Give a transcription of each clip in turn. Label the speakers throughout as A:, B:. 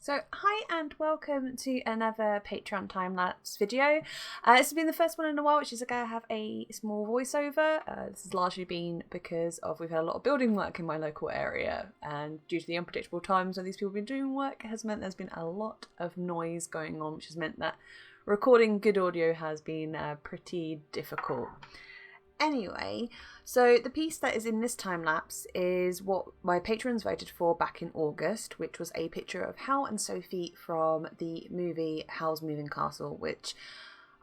A: So hi and welcome to another Patreon time-lapse video. This has been the first one in a while, which is going to have a small voiceover. This has largely been because we've had a lot of building work in my local area, and due to the unpredictable times when these people have been doing work, it has meant there's been a lot of noise going on, which has meant that recording good audio has been pretty difficult. Anyway, so the piece that is in this time-lapse is what my patrons voted for back in August, which was a picture of Howl and Sophie from the movie Howl's Moving Castle, which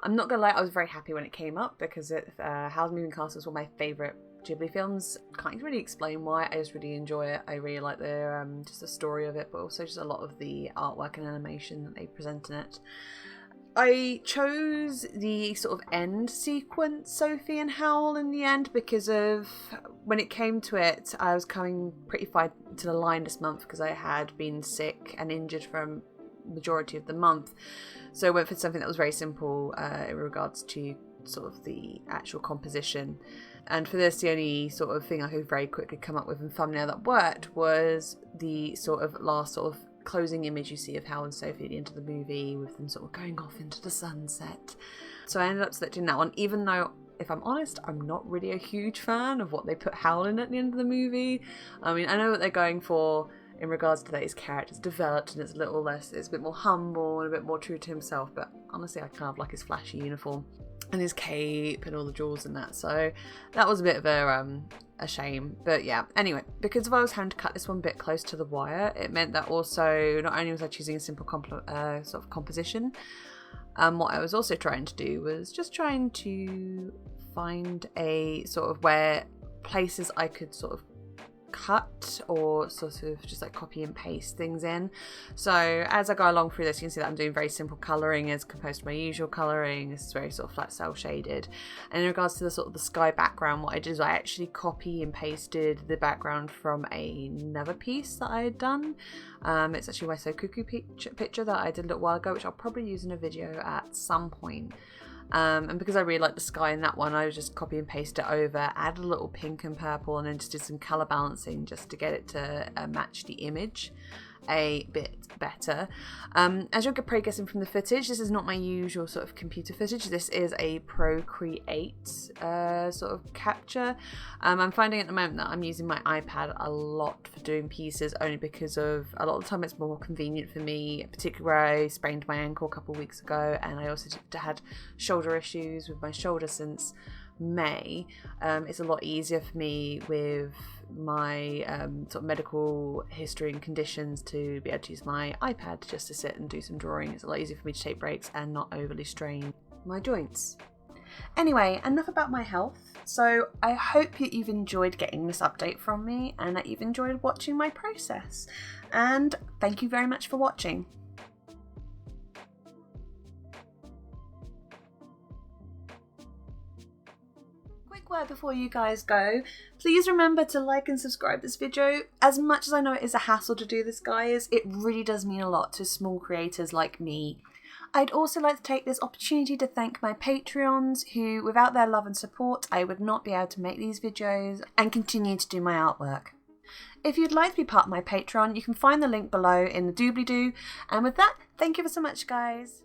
A: I'm not gonna lie, I was very happy when it came up because Howl's Moving Castle is one of my favourite Ghibli films. Can't really explain why, I just really enjoy it. I really like the just the story of it, but also just a lot of the artwork and animation that they present in it. I chose the sort of end sequence, Sophie and Howl, in the end because of when it came to it, I was coming pretty far to the line this month because I had been sick and injured for a majority of the month. So I went for something that was very simple in regards to sort of the actual composition. And for this, the only sort of thing I could very quickly come up with in thumbnail that worked was the sort of last sort of closing image you see of Howl and Sophie at the end of the movie with them sort of going off into the sunset. So I ended up selecting that one, even though, if I'm honest, I'm not really a huge fan of what they put Howl in at the end of the movie. I mean, I know what they're going for in regards to that his character's developed and it's a little less, it's a bit more humble and a bit more true to himself, but honestly I kind of like his flashy uniform and his cape and all the jewels and that, so that was a bit of a shame. But yeah, anyway, because if I was having to cut this one a bit close to the wire, it meant that also not only was I choosing a simple sort of composition, what I was also trying to do was just trying to find a sort of where places I could sort of cut or sort of just like copy and paste things in. So as I go along through this, you can see that I'm doing very simple colouring as opposed to my usual colouring. This is very sort of flat cell shaded. And in regards to the sort of the sky background, what I did is I actually copy and pasted the background from another piece that I had done. It's actually my So Cuckoo picture that I did a little while ago, which I'll probably use in a video at some point. And because I really like the sky in that one, I would just copy and paste it over, add a little pink and purple, and then just did some colour balancing just to get it to match the image a bit better. As you're probably guessing from the footage, this is not my usual sort of computer footage. This is a Procreate sort of capture. I'm finding at the moment that I'm using my iPad a lot for doing pieces, only because of a lot of the time it's more convenient for me, particularly where I sprained my ankle a couple of weeks ago, and I also had shoulder issues with my shoulder since May. It's a lot easier for me with my sort of medical history and conditions to be able to use my iPad just to sit and do some drawing. It's a lot easier for me to take breaks and not overly strain my joints. Anyway, enough about my health. So I hope that you've enjoyed getting this update from me and that you've enjoyed watching my process. And thank you very much for watching. Word before you guys go, please remember to like and subscribe this video. As much as I know it is a hassle to do this, guys, it really does mean a lot to small creators like me. I'd also like to take this opportunity to thank my Patreons who, without their love and support, I would not be able to make these videos and continue to do my artwork. If you'd like to be part of my Patreon, you can find the link below in the doobly-doo. And with that, thank you so much, guys.